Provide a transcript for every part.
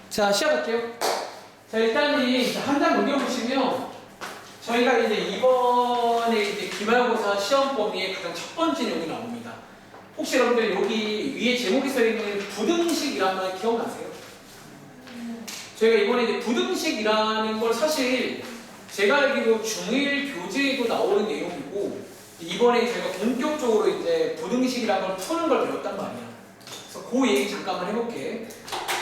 자, 시작할게요. 자, 일단 한 장 넘겨보시면 저희가 이제 이번에 이제 기말고사 시험 범위의 가장 첫 번째 내용이 나옵니다. 혹시 여러분들 여기 위에 제목에 써 있는 부등식이라는 말 기억나세요? 저희가 이번에 이제 부등식이라는 걸 사실 제가 알기로 중1 교재에도 나오는 내용이고 이번에 저희가 본격적으로 이제 부등식이라는 걸 푸는 걸 배웠단 말이야. 그래서 그 얘기 잠깐만 해볼게.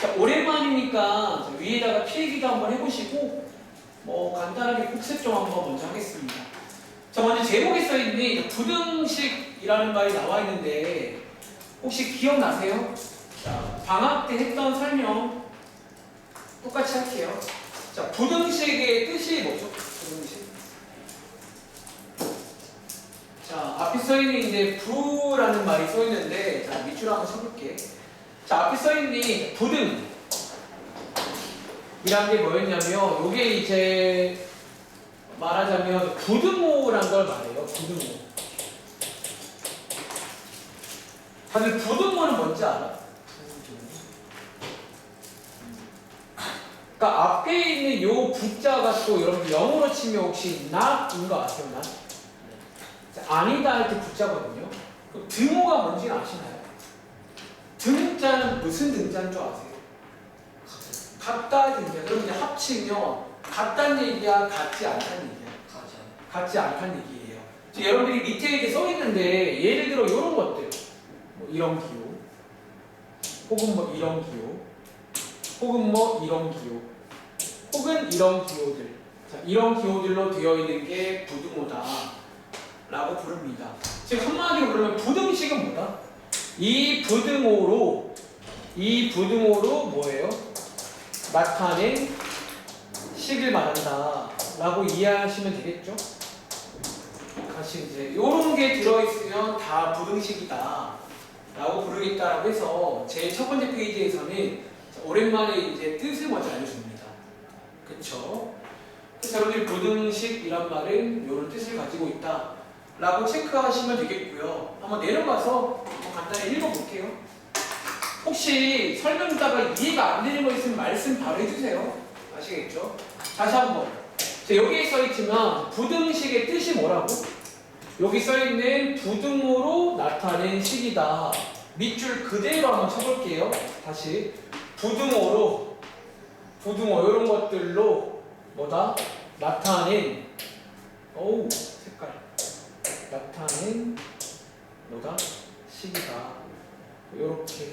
자, 오랜만이니까 위에다가 필기도 한번 해보시고 간단하게 복습 좀 한번 먼저 하겠습니다. 자, 먼저 제목에 써있는 부등식이라는 말이 나와 있는데 혹시 기억나세요? 자, 방학 때 했던 설명 똑같이 할게요. 자, 부등식의 뜻이 뭐죠? 부등식. 자, 앞에 써있는 이제 부라는 말이 써있는데 자, 밑줄 한번 쳐볼게. 자, 앞에 써있는 부등 이란 게 뭐였냐면 요게 이제 말하자면 부등호란 걸 말해요. 부등호. 다들 부등호는 뭔지 알아? 그러니까 앞에 있는 요 부자가 또 여러분 영어로 치면 혹시 not인 거 아세요? not? 아니다 할 때 부자거든요. 그럼 등호가 뭔지는 아시나요? 등자는 무슨 등자인 줄 아세요? 같다 등자. 그럼 이제 합치면 같다는 얘기야, 같지 않다는 얘기야? 같지 않다는 얘기예요. 지금 여러분들이 밑에 이렇게 써 있는데 예를 들어 이런 것들, 뭐 이런 기호, 혹은 뭐 이런 기호, 혹은 뭐 이런 기호, 혹은 이런 기호들. 자, 이런 기호들로 되어 있는 게 부등호다 라고 부릅니다. 지금 한마디로 그러면 부등식은 뭐다? 이 부등호로 뭐예요? 나타낸 식을 말한다 라고 이해하시면 되겠죠? 다시 이제 이런 게 들어있으면 다 부등식이다 라고 부르겠다라고 해서 제일 첫 번째 페이지에서는 오랜만에 이제 뜻을 먼저 알려줍니다. 그쵸? 그래서 여러분들이 부등식이란 말은 이런 뜻을 가지고 있다 라고 체크하시면 되겠고요. 한번 내려가서 간단히 읽어볼게요. 혹시 설명 듣다가 이해가 안 되는 거 있으면 말씀 바로 해주세요. 아시겠죠? 다시 한번. 자, 여기에 써있지만 부등식의 뜻이 뭐라고? 여기 써있는 부등호로 나타낸 식이다. 밑줄 그대로 한번 쳐볼게요. 다시. 부등호 이런 것들로 뭐다? 나타낸 색깔 나타낸 뭐다? 식이다. 이렇게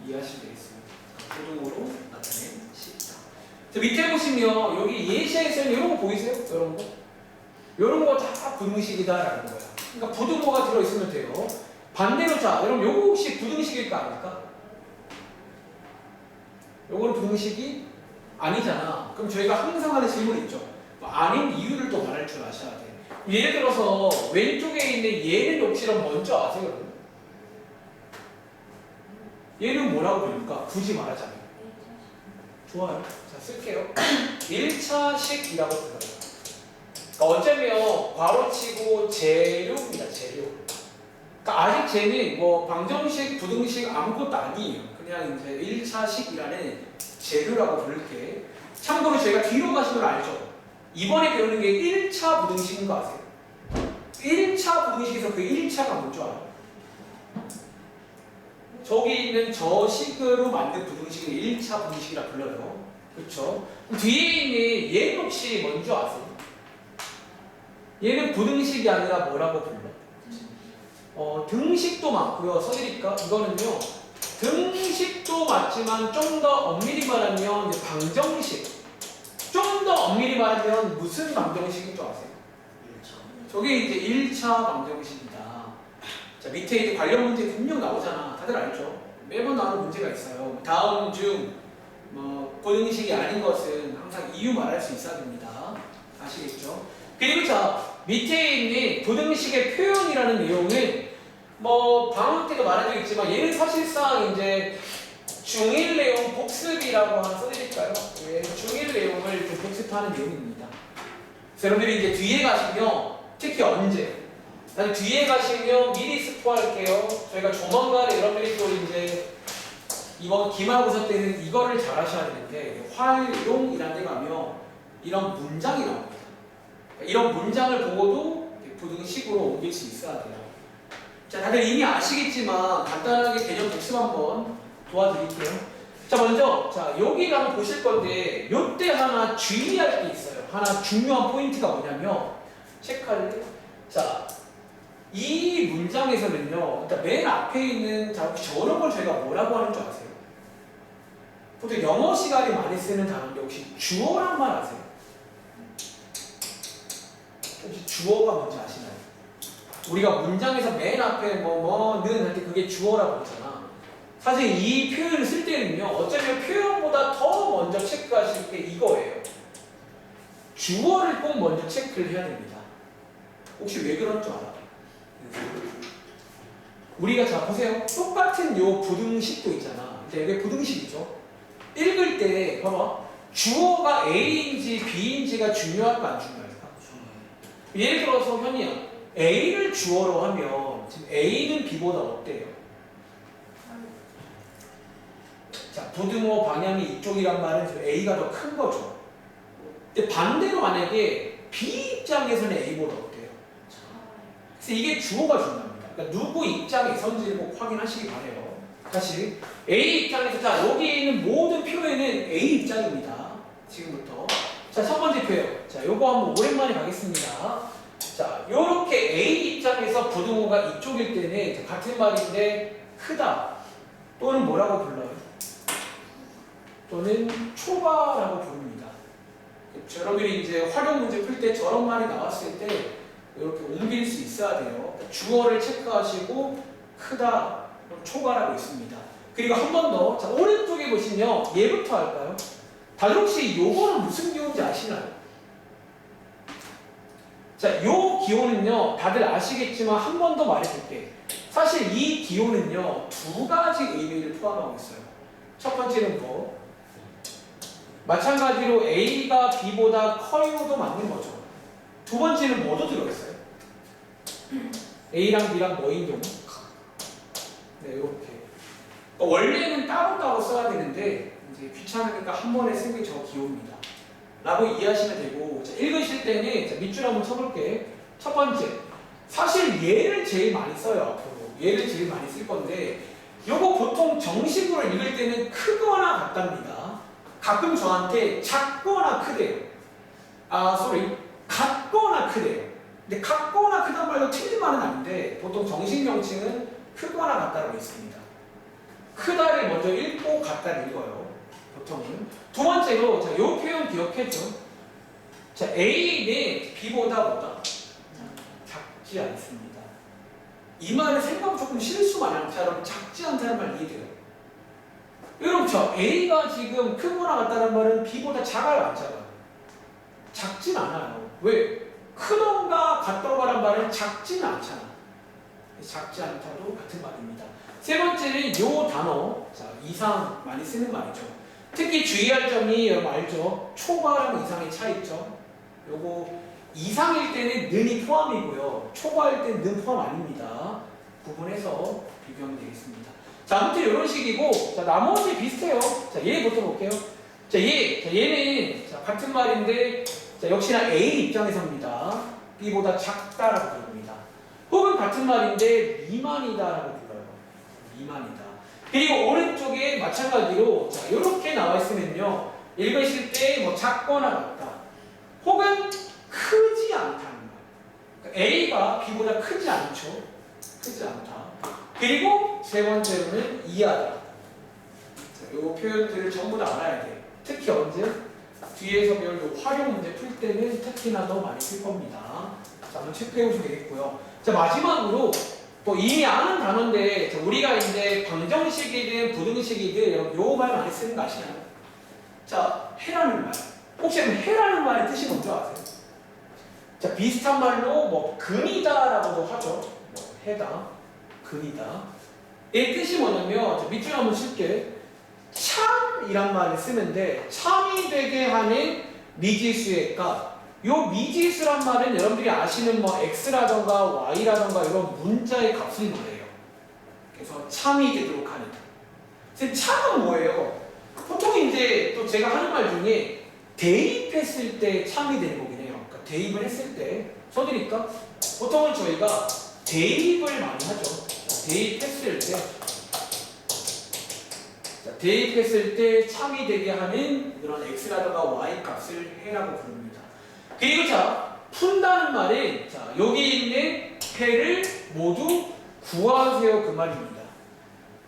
이해하시면 되겠습니다. 부등호로 나타낸 식이다. 자, 밑에 보시면 여기 예시에서는 이런 거 보이세요? 이런 거? 이런 거 다 부등식이다라는 거야. 그러니까 부등호가 들어있으면 돼요. 반대로 자, 여러분 요거 혹시 부등식일까 아닐까? 요거는 부등식이 아니잖아. 그럼 저희가 항상 하는 질문이 있죠. 아닌 이유를 또 말할 줄 아셔야 돼. 예를 들어서 왼쪽에 있는 얘는 혹시 먼저 아세요? 여러분? 얘는 뭐라고 부를까? 굳이 말하자면. 좋아요. 자, 쓸게요. 1차식이라고 불러요. 그러니까 어쩌면 괄호치고 재료입니다. 재료. 그러니까 아직 쟤는 뭐 방정식, 부등식 아무것도 아니에요. 그냥 이제 1차식이라는 재료라고 부를게. 참고로 저희가 뒤로 가시면 알죠. 이번에 배우는 게 1차 부등식인 거 아세요? 1차 부등식에서 그 1차가 뭔지 알아요? 저기 있는 저 식으로 만든 부등식을 1차 부등식이라 불러요. 그렇죠? 뒤에 있는 얘는 혹시 뭔지 아세요? 얘는 부등식이 아니라 뭐라고 불러? 등식도 맞고요. 써드릴까? 이거는요. 등식도 맞지만 좀 더 엄밀히 말하면 이제 방정식. 좀 더 엄밀히 말하면 무슨 방정식인 줄 아세요? 1차. 저게 이제 1차 방정식이다. 자, 밑에 이제 관련 문제 분명 나오잖아. 다들 알죠? 매번 나오는 문제가 있어요. 다음 중 부등식이 아닌 것은 항상 이유 말할 수 있어야 됩니다. 아시겠죠? 그리고 자, 밑에 있는 부등식의 표현이라는 내용은 방학 때도 말해드렸지만 얘는 사실상 이제 중1 내용 복습이라고 하나 써드릴까요? 예, 중1 내용을 좀 복습하는 내용입니다. 그래서 여러분들이 이제 뒤에 가시면 특히 언제 뒤에 가시면 미리 스포할게요. 저희가 조만간에 여러분들이 또 이제 이번 기말고사 때는 이거를 잘 하셔야 되는데 활용이라는 데 가면 이런 문장이 나옵니다. 이런 문장을 보고도 부등식으로 옮길 수 있어야 돼요. 자, 다들 이미 아시겠지만 간단하게 개념 복습 한번 도와드릴게요. 자, 먼저 여기를 한번 보실 건데 요때 하나 주의할 게 있어요. 하나 중요한 포인트가 뭐냐면 체크할래요? 자, 이 문장에서는요, 일단 맨 앞에 있는 저런 걸 저희가 뭐라고 하는 줄 아세요? 보통 영어 시간에 많이 쓰는 단어인데 혹시 주어란 말 아세요? 혹시 주어가 뭔지 아시나요? 우리가 문장에서 맨 앞에 뭐는 할 때 그게 주어라고 했잖아. 사실 이 표현을 쓸 때는요, 어쩌면 표현보다 더 먼저 체크하실 게 이거예요. 주어를 꼭 먼저 체크를 해야 됩니다. 혹시 왜 그런 줄 알아? 우리가 자 보세요. 똑같은 요 부등식도 있잖아. 이게 부등식이죠. 읽을 때 봐봐. 주어가 A인지 B인지가 중요할까 안 중요할까? 예를 들어서 현이야. A를 주어로 하면 지금 A는 B보다 어때요? 자, 부등호 방향이 이쪽이란 말은 지금 A가 더 큰 거죠. 근데 반대로 만약에 B 입장에서는 A보다 어때요? 그래서 이게 주어가 중요합니다. 그러니까 누구 입장에선지를 꼭 확인하시기 바래요. 다시 A 입장에서 자 여기 있는 모든 표현은 A 입장입니다. 지금부터 자 첫 번째 표현 자 요거 한번 오랜만에 가겠습니다. 자 요렇게 A 입장에서 부등호가 이쪽일 때는 같은 말인데 크다 또는 뭐라고 불러요? 또는 초과라고 부릅니다. 그렇죠? 여러분이 이제 활용 문제 풀 때 저런 말이 나왔을 때 이렇게 옮길 수 있어야 돼요. 그러니까 주어를 체크하시고 크다, 초과라고 있습니다. 그리고 한 번 더, 자 오른쪽에 보시면 얘부터 할까요? 다들 혹시 요거는 무슨 기호인지 아시나요? 자, 요 기호는요, 다들 아시겠지만 한 번 더 말해줄게. 사실 이 기호는요, 두 가지 의미를 포함하고 있어요. 첫 번째는 뭐? 마찬가지로 A가 B보다 커요도 맞는 거죠. 두 번째는 뭐도 들어있어요? A랑 B랑 뭐인 경우? 네, 이렇게. 원래는 따로따로 써야 되는데 이제 귀찮으니까 한 번에 쓴 게 저 기호입니다. 라고 이해하시면 되고 자, 읽으실 때는 자, 밑줄 한번 쳐볼게. 첫 번째, 사실 얘를 제일 많이 써요. 앞으로 얘를 제일 많이 쓸 건데 요거 보통 정식으로 읽을 때는 크거나 같답니다. 가끔 저한테 작거나 크대요. 같거나 크대요. 근데 같거나 크단 말도 틀린 말은 아닌데 보통 정식 명칭은 크거나 같다라고 있습니다. 크다를 먼저 읽고 같다를 읽어요. 보통은. 두 번째로 자, 요 표현 기억해줘. 자, A는 B보다 뭐다? 작지 않습니다. 이 말은 생각 조금 실수 마냥처럼 작지 않다는 말 이해돼요? 여러분 저 A가 지금 크거나 같다는 말은 B보다 작아요 안 작아요? 작진 않아요. 왜? 크던가 같던가란 말은 작지는 않잖아. 작지 않다도 같은 말입니다. 세 번째는 요 단어, 자 이상 많이 쓰는 말이죠. 특히 주의할 점이 여러분 알죠? 초과랑 이상의 차이죠. 요거 이상일 때는 는이 포함이고요. 초과일 때는 는 포함 아닙니다. 구분해서 비교하면 되겠습니다. 자 아무튼 이런 식이고 자 나머지 비슷해요. 자 얘부터 볼게요. 자 얘는 자, 같은 말인데 자 역시나 A 입장에서입니다. B보다 작다라고 부릅니다. 혹은 같은 말인데 미만이다라고 불러요. 미만이다. 그리고 오른쪽에 마찬가지로 자 이렇게 나와 있으면요 읽으실 때 뭐 작거나 같다. 혹은 크지 않다는 말. 그러니까 A가 B보다 크지 않죠. 크지 않다. 그리고 세 번째로는 이하다. 자, 이 표현들을 전부 다 알아야 돼요. 특히 언제? 뒤에서 배울 활용 문제 풀 때는 특히나 더 많이 쓸 겁니다. 자, 한번 체크해 보시면 되겠고요. 자, 마지막으로 또 이미 아는 단어인데 자, 우리가 이제 방정식이든 부등식이든 여러분 요 말 많이 쓰는 거 아시나요? 자, 해라는 말. 혹시 해라는 말의 뜻이 뭔지 아세요? 자, 비슷한 말로 뭐 근이다라고도 하죠. 뭐 해다, 근이다. 이 뜻이 뭐냐면 자, 밑줄 한번 칠게. 참이란 말을 쓰는데 참이 되게 하는 미지수의 값. 요 미지수란 말은 여러분들이 아시는 뭐 x라던가 y라던가 이런 문자의 값을 말해요. 그래서 참이 되도록 하는. 선생님 참은 뭐예요? 보통 이제 또 제가 하는 말 중에 대입했을 때 참이 되는 거긴 해요. 그러니까 대입을 했을 때 써드릴까? 보통은 저희가 대입을 많이 하죠. 대입했을 때, 대입했을 때 참이 되게 하는 그런 x라든가 y 값을 해라고 부릅니다. 그리고 자, 푼다는 말은 자, 여기 있는 해를 모두 구하세요 그 말입니다.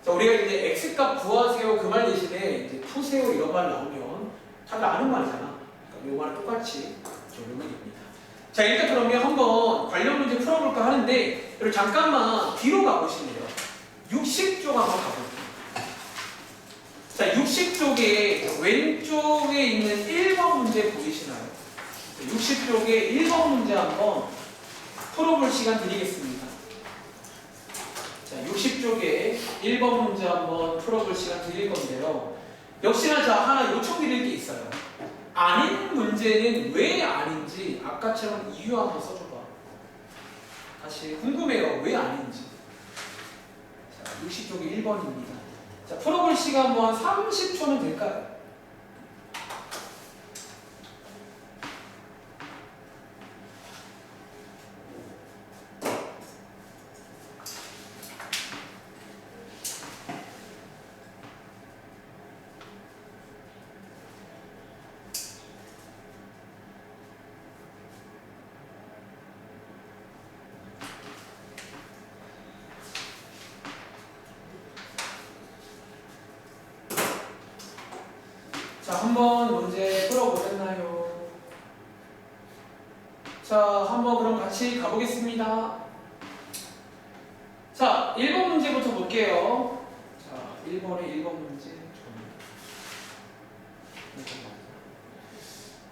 자, 우리가 이제 x 값 구하세요 그 말 대신에 이제 푸세요 이런 말 나오면 다들 아는 말이잖아. 그러니까 이 말은 똑같이 적용이 됩니다. 자, 일단 그러면 한번 관련 문제 풀어볼까 하는데 여러분 잠깐만 뒤로 가보실래요? 60쪽 한번 가볼게요. 자, 60쪽에 왼쪽에 있는 1번 문제 보이시나요? 60쪽에 1번 문제 한번 풀어볼 시간 드리겠습니다. 자, 60쪽에 1번 문제 한번 풀어볼 시간 드릴 건데요. 역시나 자, 하나 요청드릴 게 있어요. 아닌 문제는 왜 아닌지 아까처럼 이유 한번 써줘봐. 다시 궁금해요. 왜 아닌지. 자, 60쪽에 1번입니다. 자, 풀어볼 시간 뭐 한 30초는 될까요? 자, 한번 문제 풀어보셨나요? 자, 한번 그럼 같이 가보겠습니다. 자, 1번 문제부터 볼게요. 자, 1번의 1번 문제.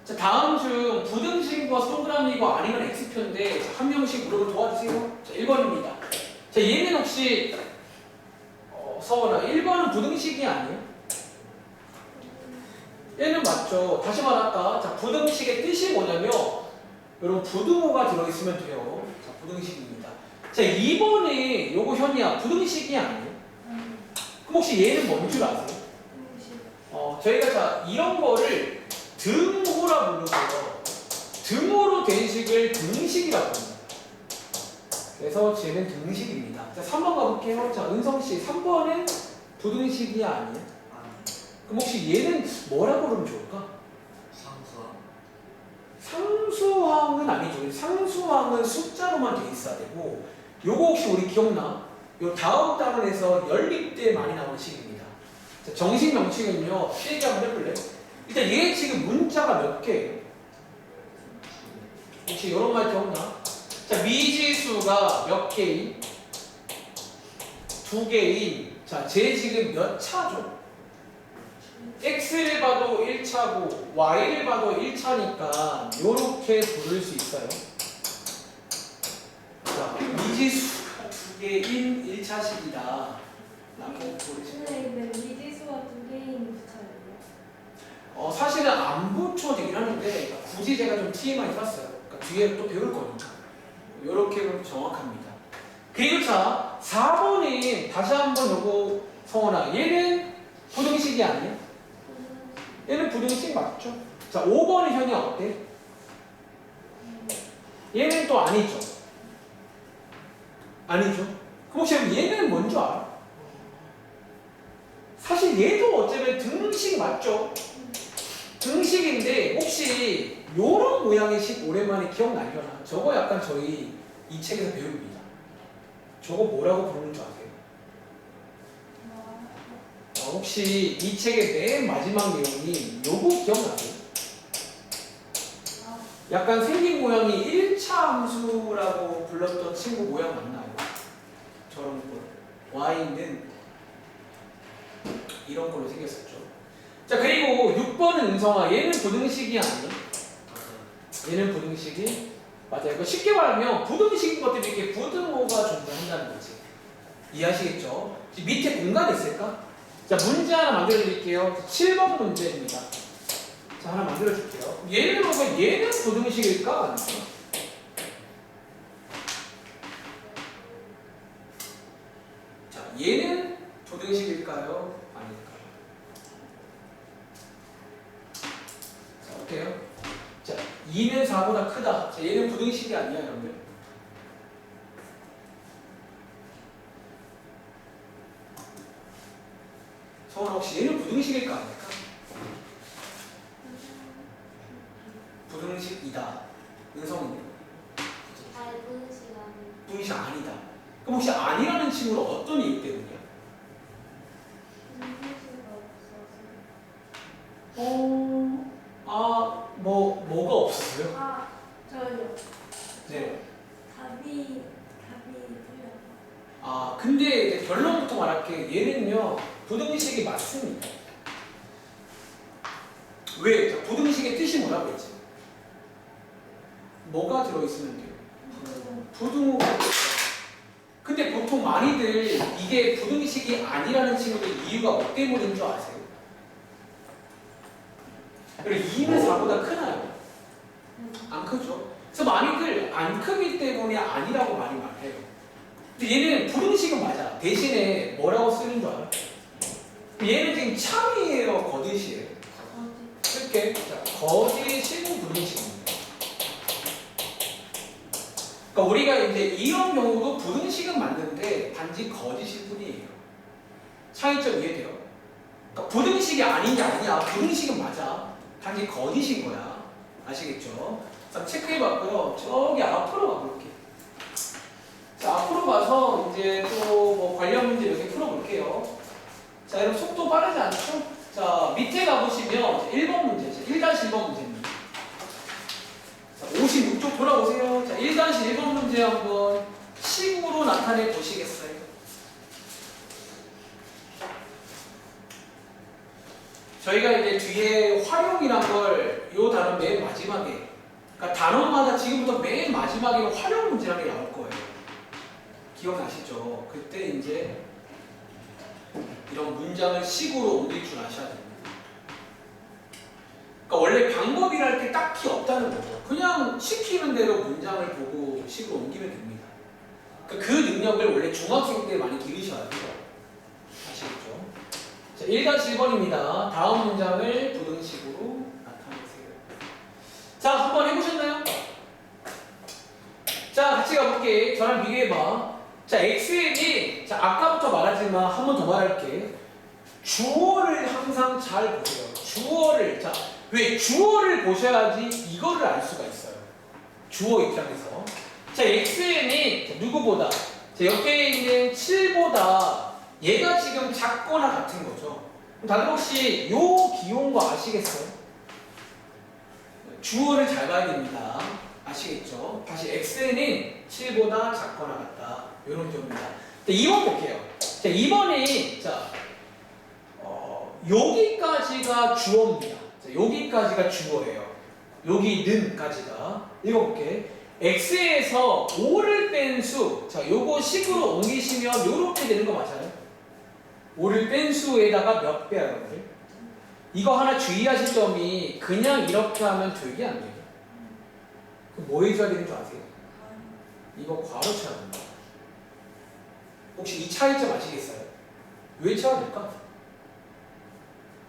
자, 다음 중 부등식과 동그라미가 아니면 x표인데 한 명씩 물어보면 도와주세요. 자, 1번입니다. 자, 얘는 혹시 서원아, 1번은 부등식이 아니에요? 얘는 맞죠. 다시 말할까? 자, 부등식의 뜻이 뭐냐면 여러분 부등호가 들어있으면 돼요. 자, 부등식입니다. 자, 2번에 요거 현이야. 부등식이 아니에요? 그럼 혹시 얘는 뭔 줄 아세요? 저희가 자, 이런 거를 등호라 부르고요. 등호로 된 식을 등식이라고 합니다. 그래서 쟤는 등식입니다. 자, 3번 가볼게요. 자, 은성씨, 3번은 부등식이 아니에요? 그럼 혹시 얘는 뭐라고 부르면 좋을까? 상수항은 아니죠. 상수항은 숫자로만 돼 있어야 되고, 요거 혹시 우리 기억나? 요 다음 단원에서 연립 때 많이 나오는 식입니다. 자, 정식 명칭은요, 얘기 한번 해볼래? 일단 얘 지금 문자가 몇 개예요? 혹시 이런 말 기억나? 자, 미지수가 몇 개인? 2개인. 자, 쟤 지금 몇 차죠? x를 봐도 1차고 y를 봐도 1차니까 요렇게 부를 수 있어요. 자, 미지수가 2개인 1차식이다 라고 부르시면 근데 미지수가 2개인 붙여요. 사실은 안 붙여도 되긴 하는데 굳이 제가 좀 TMI 썼어요. 그러니까 뒤에 또 배울 거니까 요렇게 보면 정확합니다. 그리고 자, 4번이 다시 한번 요거 성원아, 얘는 부등식이 아니에요? 얘는 부등식 맞죠? 자, 5번의 현이 어때? 얘는 또 아니죠. 아니죠. 그럼 혹시 얘는 뭔지 알아? 사실 얘도 어쩌면 등식이 맞죠? 등식인데 혹시 요런 모양의 식 오랜만에 기억나려나? 저거 약간 저희 이 책에서 배웁니다. 저거 뭐라고 부르는 줄 아세요? 혹시 이 책의 맨 마지막 내용이 요거 기억나세요? 약간 생긴 모양이 1차 함수라고 불렀던 친구 모양 맞나요? 저런 거. y는 이런 걸로 생겼었죠. 자, 그리고 6번은 은성아, 얘는 부등식이 아니에요? 얘는 부등식이 맞아요. 이거 쉽게 말하면 부등식인 것들이 이렇게 부등호가 존재한다는 거지. 이해하시겠죠? 밑에 공간이 있을까? 자, 문제 하나 만들어 드릴게요. 7번 문제입니다. 자, 하나 만들어 줄게요. 얘는 보면 얘는 부등식일까? 아닐까? 자, 얘는 부등식일까요? 아닐까요? 2는 4보다 크다. 자, 얘는 부등식이 아니야, 여러분들. 서울 혹시 얘는 부등식일까 아닐까? 부등식이다. 은성이는 잘 보는 시간이 부등식 아니다. 그럼 혹시 아니라는 친구는 어떤 이유 때문이야? 분수가 없어서. 뭐가 없었어요? 아, 저요. 네. 답이 틀려서. 근데 이제 결론부터 말할게. 얘는요, 부등식이 맞습니다. 왜? 자, 부등식의 뜻이 뭐라고 했지? 뭐가 들어있으면 돼요? 부등호. 근데 보통 많이들 이게 부등식이 아니라는 친구들 이유가 뭐 때문인 줄 아세요? 그리고 2는 4보다 크나요? 안 크죠? 그래서 많이들 안 크기 때문에 아니라고 많이 말해요. 근데 얘는 부등식은 맞아. 대신에 뭐라고 쓰는 줄 알아? 얘는 지금 참이에요, 거짓이에요? 쓸게. 자, 거짓이고 부등식입니다. 그러니까 우리가 이제 이런 경우도 부등식은 맞는데 단지 거짓일 뿐이에요. 차이점 이해돼요? 그러니까 부등식이 아닌 게 아니야. 부등식은 맞아. 단지 거짓인 거야. 아시겠죠? 자, 체크해봤고요. 저기 앞으로 가볼게요. 자, 앞으로 가서 이제 또 뭐 관련 문제 몇 개 풀어볼게요. 자, 여러분 속도 빠르지 않죠? 자, 밑에 가보시면 1번 문제죠. 1-1번 문제입니다. 자, 56쪽 돌아오세요. 자, 1-1번 문제 한번 식으로 나타내 보시겠어요? 저희가 이제 뒤에 활용이란 걸 요 단어 맨 마지막에, 그러니까 단어마다 지금부터 맨 마지막에 활용 문제라는 게 나올 거예요. 기억나시죠? 그때 이제 이런 문장을 식으로 옮길 줄 아셔야 됩니다. 그러니까 원래 방법이랄 게 딱히 없다는 거죠. 그냥 시키는 대로 문장을 보고 식으로 옮기면 됩니다. 그러니까 그 능력을 원래 중학생 때 많이 기르셔야 돼요. 아시겠죠? 자, 1-1번입니다. 다음 문장을 부등식으로 나타내세요. 자, 한번 해보셨나요? 자, 같이 가볼게. 저랑 비교해봐. 자, XN이, 자, 아까부터 말하지만 한 번 더 말할게. 주어를 항상 잘 보세요. 주어를. 자, 왜? 주어를 보셔야지 이거를 알 수가 있어요. 주어 입장에서. 자, XN이 누구보다? 자, 옆에 있는 7보다 얘가 지금 작거나 같은 거죠. 다들 혹시 요 기호인 거 아시겠어요? 주어를 잘 봐야 됩니다. 아시겠죠? 다시 x는 7보다 작거나 같다. 이런 경우입니다. 자, 2번 볼게요. 자, 2번이 여기까지가 주어입니다. 자, 여기까지가 주어예요. 여기는까지가. 읽어볼게. x에서 5를 뺀 수. 자, 요거 식으로 옮기시면 요렇게 되는 거 맞아요? 5를 뺀 수에다가 몇 배야, 여러분들? 이거 하나 주의하실 점이 그냥 이렇게 하면 되게 안 돼요. 그럼 뭐 해줘야 되는 줄 아세요? 이거 괄호 쳐야 됩니다. 혹시 이 차이점 아시겠어요? 왜 쳐야 될까?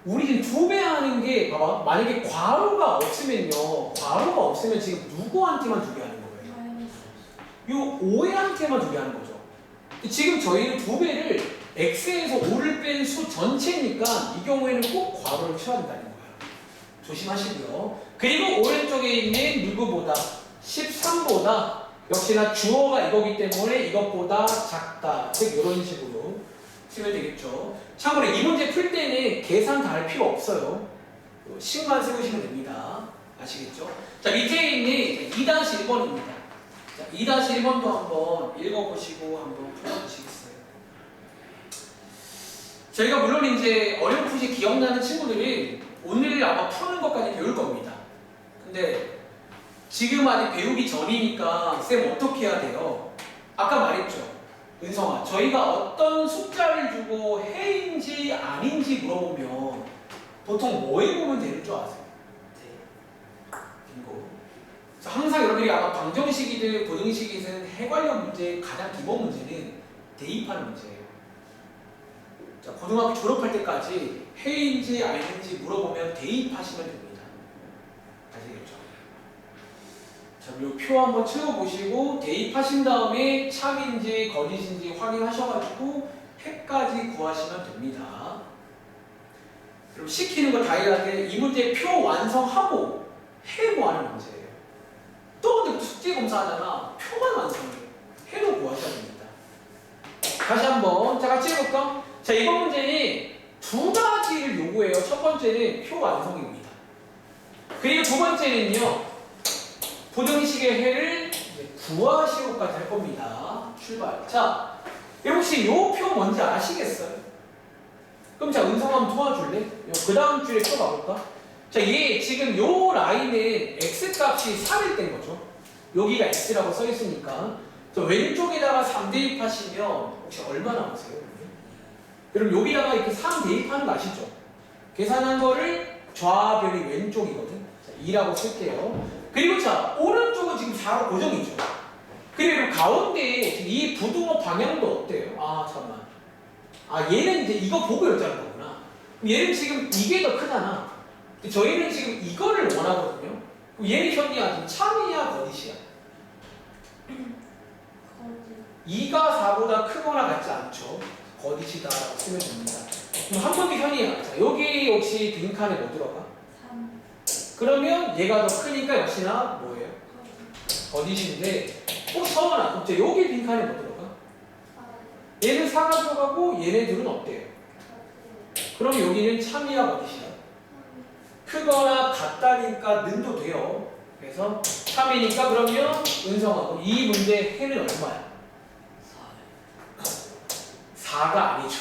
우리 지금 2배 하는 게, 봐봐. 만약에 괄호가 없으면요. 괄호가 없으면 지금 누구한테만 2배 하는 거예요? 요 5회한테만 2배 하는 거죠. 지금 저희는 2배를 x에서 5를 뺀 수 전체니까 이 경우에는 꼭 괄호를 쳐야 된다는 거예요. 조심하시고요. 그리고 오른쪽에 있는 누구보다 13보다 역시나 주어가 이거기 때문에 이것보다 작다. 즉 이런 식으로 쓰면 되겠죠. 참고로 이 문제 풀 때는 계산 다 할 필요 없어요. 식만 세우시면 됩니다. 아시겠죠? 자, 밑에 있는 2-1번입니다. 자, 2-1번도 한번 읽어보시고 한번 풀어보시겠어요? 저희가 물론 이제 어렴풋이 기억나는 친구들이 오늘 아마 푸는 것까지 배울 겁니다. 근데 지금 아직 배우기 전이니까 쌤 어떻게 해야 돼요? 아까 말했죠. 은성아, 저희가 어떤 숫자를 주고 해인지 아닌지 물어보면 보통 뭐에 보면 되는 줄 아세요? 빙고. 항상 여러분들이 아마 방정식이든 부등식이든 해 관련 문제 가장 기본 문제는 대입하는 문제예요. 자, 고등학교 졸업할 때까지 해인지 아닌지 물어보면 대입하시면 됩니다. 아시겠죠? 자, 이 표 한번 채워보시고 대입하신 다음에 참인지 거짓인지 확인하셔가지고 해까지 구하시면 됩니다. 그럼 시키는 거 다이어트 이 문제 표 완성하고 해 구하는 문제예요. 또 근데 숙제 검사하잖아. 표만 완성해. 해도 구하셔야 됩니다. 다시 한번 자 같이 해볼까? 자 이번 문제는 두 가지를 요구해요. 첫 번째는 표 완성입니다. 그리고 두 번째는요. 부등식의 해를 구하시고까지 할 겁니다. 출발. 자, 혹시 요 표 뭔지 아시겠어요? 그럼 자, 은성 한번 도와줄래? 그 다음 줄에 표 봐볼까? 자, 얘 지금 요 라인은 x값이 3일 된 거죠. 여기가 x라고 써 있으니까. 자, 왼쪽에다가 3 대입하시면 혹시 얼마 나오세요? 여러분 여기다가 이렇게 3 대입하는 거 아시죠? 계산한 거를 좌변이 왼쪽이거든. 자, 2라고 쓸게요. 그리고 자 오른쪽은 지금 4로 고정이죠. 그리고 가운데 지금 이 부등호 방향도 어때요? 아 잠깐만. 아 얘는 이제 이거 보고 여자는 거구나. 그럼 얘는 지금 이게 더 크잖아. 근데 저희는 지금 이거를 원하거든요. 그럼 얘는 현이야 지금 참이야 거짓이야? 거짓. 2가 4보다 크거나 같지 않죠. 거짓이다라고 쓰면 됩니다. 그럼 한 번도 현이야. 자 여기 혹시 빈칸에 뭐 들어가? 3. 그러면 얘가 더 크니까 역시나 뭐예요? 거짓. 거짓인데 혹시 서원아 그럼 자 여기 빈칸에 뭐 들어가? 4. 얘는 4가 들어가고 얘네들은 어때요? 거짓. 그럼 여기는 참이야 거짓이야? 크거나 같다니까 는도 돼요. 그래서 참이니까 그러면 은성하고 이 문제 해는 얼마야? 4가 아니죠.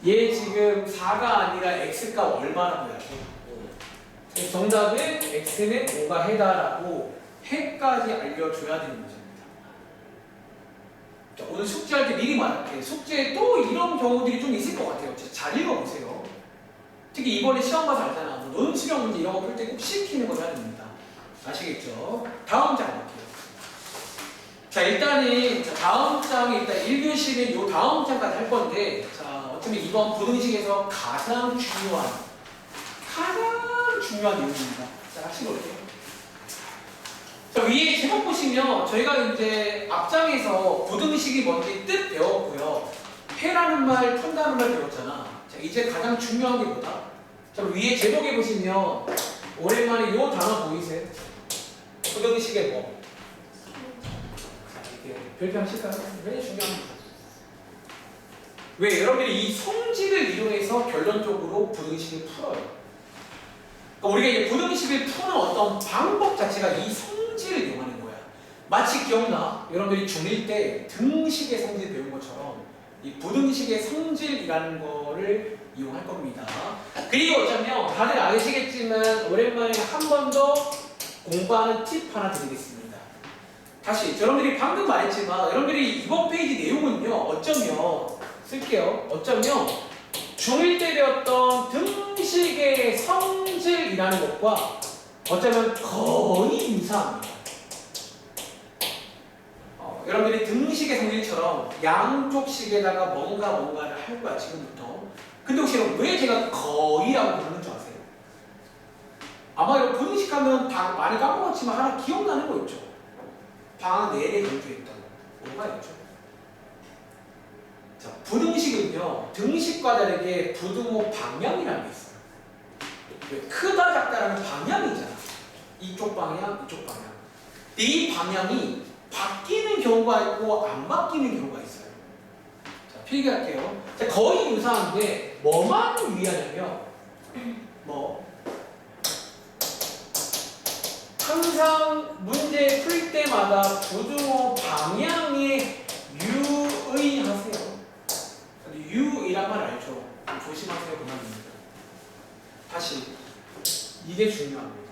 얘 지금 4가 아니라 x값 얼마라고 해야죠? 정답은 x는 5가 해다라고 해까지 알려줘야 되는 문제입니다. 자, 오늘 숙제할 때 미리 말할게요. 숙제에 또 이런 경우들이 좀 있을 것 같아요. 잘 읽어보세요. 특히 이번에 시험 봐서 알잖아. 논 수령 문제 이런 거 풀 때 꼭 시키는 걸 해야 됩니다. 아시겠죠? 다음 장 볼게요. 자 일단은 다음 장에 일단 1교시는 요 다음 장까지 할 건데 자 어쩌면 이번 부등식에서 가장 중요한 내용입니다. 자 같이 볼게요. 자 위에 제목 보시면 저희가 이제 앞장에서 부등식이 뭔지 뜻 배웠고요. 해라는 말, 푼다는 말 배웠잖아. 자 이제 가장 중요한 게 뭐다? 자 위에 제목에 보시면 오랜만에 요 단어 보이세요? 부등식의 뭐? 별표하실까요? 왜 중요합니다. 왜 여러분들이 이 성질을 이용해서 결론적으로 부등식을 풀어요. 그러니까 우리가 이제 부등식을 푸는 어떤 방법 자체가 이 성질을 이용하는 거야. 마치 기억나? 여러분들이 중1 때 등식의 성질 배운 것처럼 이 부등식의 성질이라는 거를 이용할 겁니다. 그리고 어쩌면 다들 아시겠지만 오랜만에 한 번 더 공부하는 팁 하나 드리겠습니다. 다시 여러분들이 방금 말했지만 여러분들이 이번 페이지 내용은요 어쩌면 쓸게요. 어쩌면 중1 때 배웠던 등식의 성질이라는 것과 어쩌면 거의 유사합니다. 여러분들이 등식의 성질처럼 양쪽 식에다가 뭔가를 할 거야 지금부터. 근데 혹시 여러분 왜 제가 거의라고 부르는 줄 아세요? 아마 여러분 부등식 하면 많이 까먹었지만 하나 기억나는 거 있죠? 방 내내 연주했던 뭐가 있죠? 자, 부등식은요 등식과 다르게 부등호 방향이라는 게 있어요. 왜? 크다 작다라는 방향이잖아. 이쪽 방향, 이쪽 방향. 이 방향이 바뀌는 경우가 있고 안 바뀌는 경우가 있어요. 자, 필기할게요. 자, 거의 유사한데 뭐만 유의하냐면 항상 문제 풀 때마다 부등호 방향에 유의하세요. 유이란 말 알죠? 조심하세요 그 말입니다. 다시 이게 중요합니다.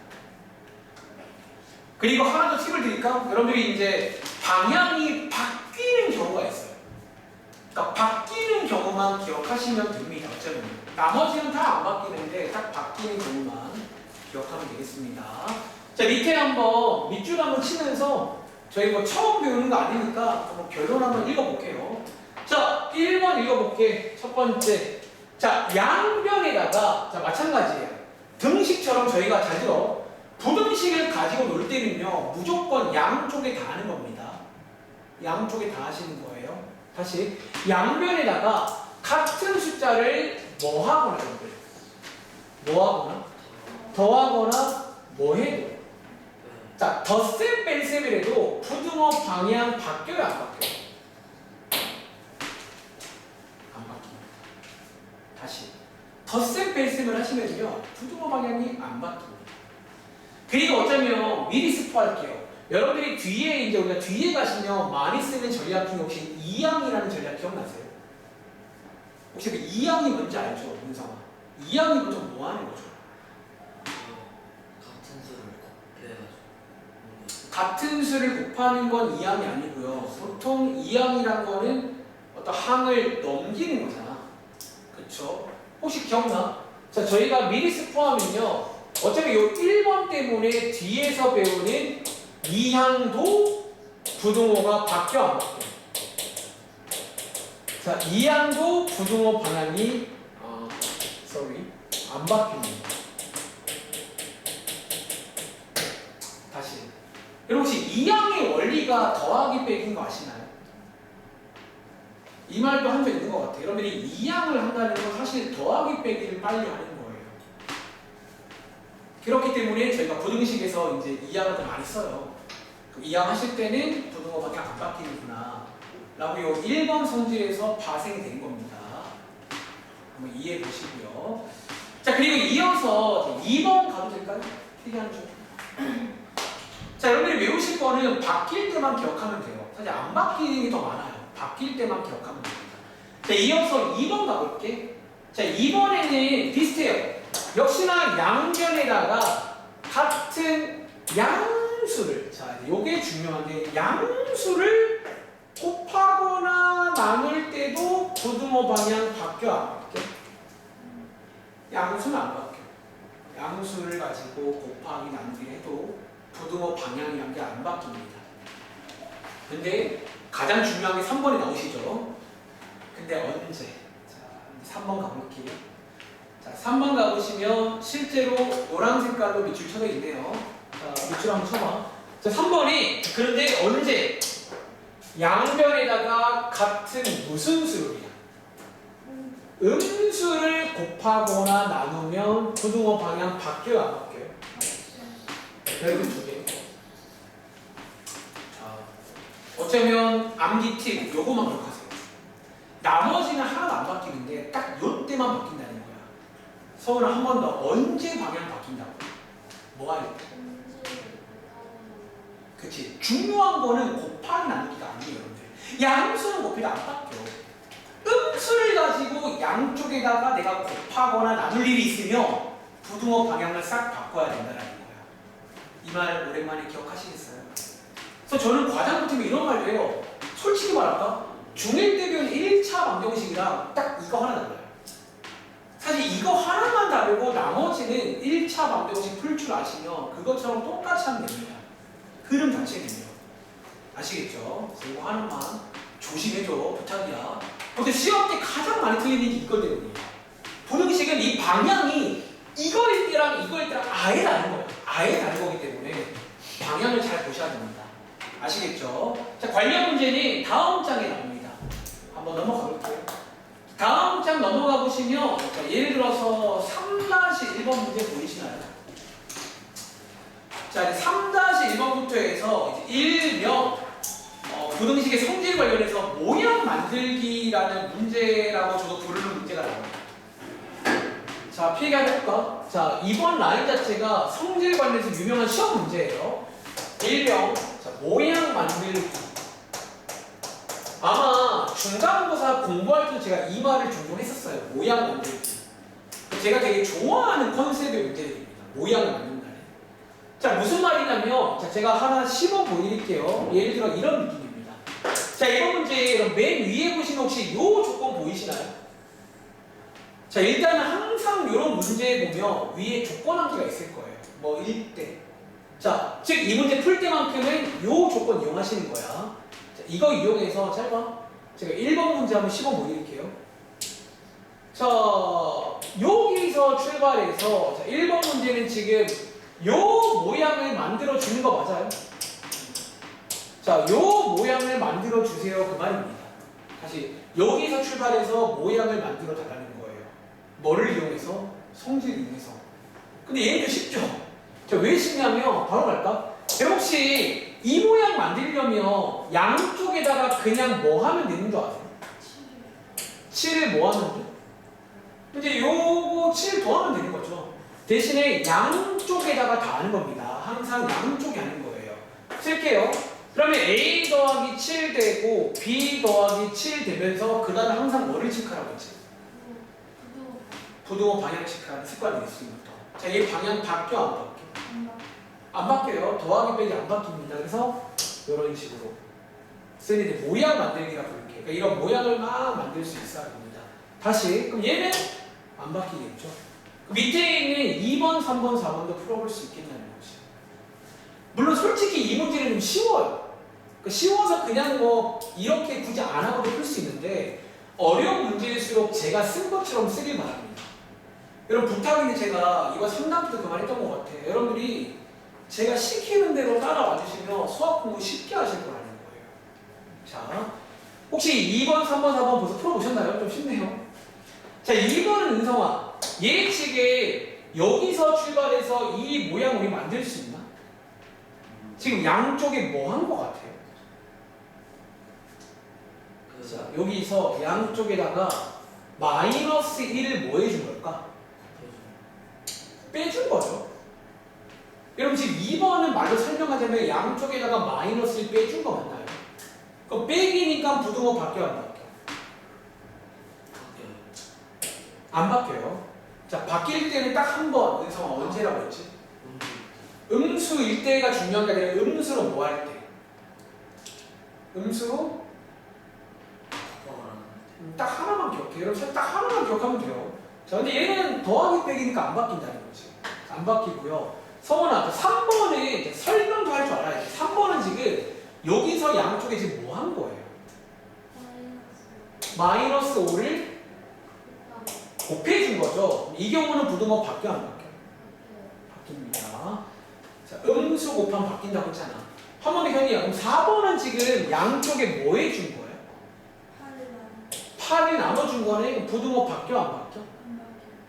그리고 하나 더 팁을 드릴까? 여러분들이 이제 방향이 바뀌는 경우가 있어요. 그러니까 바뀌는 경우만 기억하시면 됩니다. 어쩌면 나머지는 다 안 바뀌는데 딱 바뀌는 경우만 기억하면 되겠습니다. 자 밑에 한번 밑줄 한번 치면서 저희 뭐 처음 배우는 거 아니니까 한번 결론 한번 읽어볼게요. 자 1번 읽어볼게. 첫 번째 자 양변에다가 자 마찬가지예요. 등식처럼 저희가 잘 들어 부등식을 가지고 놀 때는요, 무조건 양쪽에 다 하는 겁니다. 양쪽에 다 하시는 거예요. 다시, 양변에다가 같은 숫자를 뭐 하거나, 여러분들. 뭐 하거나? 더하거나, 뭐 해도. 자, 덧셈 뺄셈을 해도 부등호 방향 바뀌어요, 안 바뀌어요? 안 바뀝니다. 다시. 덧셈 뺄셈을 하시면요, 부등호 방향이 안 바뀝니다. 그리고 어쩌면 미리 스포할게요. 여러분들이 뒤에 이제 우리가 뒤에 가시면 많이 쓰는 전략 중에 혹시 이항이라는 전략 기억나세요? 혹시 그 이항이 뭔지 알죠, 문성아? 이항이 보통 뭐 하는 거죠? 같은 수를 곱해가지고 같은 수를 곱하는 건 이항이 아니고요. 보통 이항이란 거는 어떤 항을 넘기는 거잖아. 그쵸? 혹시 기억나? 자, 저희가 미리 스포하면요. 어차피 이 1번 때문에 뒤에서 배우는 이항도 부등호가 바뀌어 안 바뀌어? 자, 이항도 부등호 방향이 안 바뀝니다. 다시. 여러분 혹시 이항의 원리가 더하기 빼기인 거 아시나요? 이 말도 한 적 있는 것 같아요. 여러분들이 이항을 한다는 건 사실 더하기 빼기를 빨리 하는 거예요. 그렇기 때문에 저희가 부등식에서 이제 이항을 더 많이 써요. 이항 하실 때는 부등호밖에 안 바뀌는구나 라고 요 1번 성질에서 파생이 된 겁니다. 한번 이해해 보시고요. 자, 그리고 이어서 2번 가도 될까요? 필기하는 중. 자, 여러분들이 외우실 거는 바뀔 때만 기억하면 돼요. 사실 안 바뀌는 게 더 많아요. 바뀔 때만 기억하면 됩니다. 자, 이어서 2번 가볼게. 자, 2번에는 비슷해요. 역시나 양변에다가 같은 양수를, 자, 요게 중요한데, 양수를 곱하거나 나눌 때도 부등호 방향 바뀌어 안 바뀌어? 양수는 안 바뀌어. 양수를 가지고 곱하기 나누기를 해도 부등호 방향이란 게 안 바뀝니다. 근데 가장 중요한 게 3번에 나오시죠? 근데 언제? 자, 3번 가볼게요. 자, 3번 가보시면 실제로 노란 색깔로 밑줄 쳐져 있네요. 자, 밑줄 한번 쳐봐. 자, 3번이 그런데 언제? 양변에다가 같은 무슨 수를이야? 음수를 곱하거나 나누면 부등호 방향 바뀌어요, 안 바뀌어요? 별표 두 개. 자, 어쩌면 암기 팁 요거만 기억하세요. 나머지는 하나도 안 바뀌는데 딱 요때만 바뀐다는 거야. 서울은 한 번 더 언제 방향 바뀐다고? 뭐 할 때? 그치. 중요한 거는 곱하기 나누기가 아니에요, 여러분들. 양수는 곱해도 안 바뀌어. 음수를 가지고 양쪽에다가 내가 곱하거나 나눌 일이 있으면 부등호 방향을 싹 바꿔야 된다는 거야. 이 말 오랜만에 기억하시겠어요? 그래서 저는 과장 같은 거 이런 말도 해요. 솔직히 말할까? 중1 때 배운 1차 방정식이랑 딱 이거 하나 달라요. 사실 이거 하나만 다르고 나머지는 1차 방정식 풀 줄 아시면 그것처럼 똑같이 하면 됩니다. 흐름 자체는요. 아시겠죠? 그래서 이거 하나만 조심해줘. 부탁이야. 근데 시험 때 가장 많이 틀리는 게 이것 때문이에요. 부등식은 이 방향이 이거일 때랑 이거일 때랑 아예 다른 거예요. 아예 다른 거기 때문에 방향을 잘 보셔야 됩니다. 아시겠죠? 자, 관련 문제는 다음 장에 나옵니다. 한번 넘어가 볼게요. 다음 장 넘어가 보시면 자, 예를 들어서 3-1번 문제 보이시나요? 자, 이제 3-1번부터 해서 이제 일명 부등식의 성질 관련해서 모양 만들기라는 문제라고 저도 부르는 문제가 나옵니다. 자, 필기해볼까? 자, 이번 라인 자체가 성질 관련해서 유명한 시험 문제예요. 일명 자, 모양 만들기. 아마 중간고사 공부할 때도 제가 이 말을 종종 했었어요. 모양 만들기. 제가 되게 좋아하는 컨셉의 문제들입니다. 모양을 만든다는. 자, 무슨 말이냐면 자, 제가 하나 시범 보여드릴게요. 예를 들어 이런 느낌입니다. 자, 이번 문제 맨 위에 보시면 혹시 이 조건 보이시나요? 자, 일단은 항상 이런 문제 보면 위에 조건 한 개가 있을 거예요. 뭐 1대. 자, 즉 이 문제 풀 때만큼은 이 조건 이용하시는 거야. 자, 이거 이용해서 짧아. 제가 1번 문제 한번 시범 보여드릴게요. 자, 여기서 출발해서 자, 1번 문제는 지금 요 모양을 만들어 주는 거 맞아요? 자, 요 모양을 만들어 주세요 그 말입니다. 다시 여기서 출발해서 모양을 만들어 달라는 거예요. 뭐를 이용해서? 성질을 이용해서. 근데 얘는 쉽죠? 자, 왜 쉽냐면 바로 갈까? 혹시 이 모양 만들려면 양쪽에다가 그냥 뭐 하면 되는 줄 아세요? 7을 뭐 하면 돼? 이제 요거 7 더하면 되는 거죠. 대신에 양쪽에다가 다 하는 겁니다. 항상 양쪽에 하는 거예요. 쓸게요. 그러면 A 더하기 7 되고 B 더하기 7 되면서 그 다음에 항상 뭐를 체크하라고 했지? 부등호 방향 체크하는 습관이 있으니까. 자, 얘 방향 바뀌어 안 바뀌어? 안 바뀌어요. 더하기 빼기 안 바뀝니다. 그래서 이런 식으로 쓰는데 모양 만들기라 부를게요. 그러니까 이런 모양을 막 만들 수 있어야 됩니다. 다시 그럼 얘는 안 바뀌겠죠. 그 밑에 있는 2번, 3번, 4번도 풀어볼 수 있겠냐는 거지. 물론 솔직히 이 문제는 좀 쉬워요. 그러니까 쉬워서 그냥 뭐 이렇게 굳이 안 하고도 풀 수 있는데 어려운 문제일수록 제가 쓴 것처럼 쓰길 바랍니다. 여러분 부탁인데 제가 이거 3단부터 그 말 했던 것 같아요. 여러분들이 제가 시키는 대로 따라와 주시면 수학 공부 쉽게 하실 거라는 거예요. 자, 혹시 2번, 3번, 4번 벌써 풀어보셨나요? 좀 쉽네요. 자, 2번은 은성아, 예측에 여기서 출발해서 이 모양 우리 만들 수 있나? 지금 양쪽에 뭐 한 것 같아요? 자, 여기서 양쪽에다가 마이너스 1을 뭐 해준 걸까? 빼준 거죠. 여러분 지금 2번은 말로 설명하자면 양쪽에다가 마이너스를 빼준 거 맞나요? 그럼 빼기니까 부등호 바뀌어 안 바뀌어? 안 바뀌어요. 자, 바뀔 때는 딱 한 번. 은성아 언제라고 했지? 음수일 때가 중요한 게 아니라 음수로 뭐 할 때? 음수로 딱 하나만 기억해. 여러분 딱 하나만 기억하면 돼요. 자, 근데 얘는 더하기 빼기니까 안 바뀐다는 거지. 안 바뀌고요. 성원아, 3번은 이제 설명도 할 줄 알아야지. 3번은 지금 여기서 양쪽에 지금 뭐 한 거예요? 마이너스 5를 곱해준 거죠. 이 경우는 부등호 바뀌어 안 바뀌어? 바뀝니다. 자, 음수 곱하면 바뀐다고 했잖아. 한 번 더 현이야. 그럼 4번은 지금 양쪽에 뭐 해준 거예요? 8을 나눠준 거네. 부등호 바뀌어 안 바뀌어?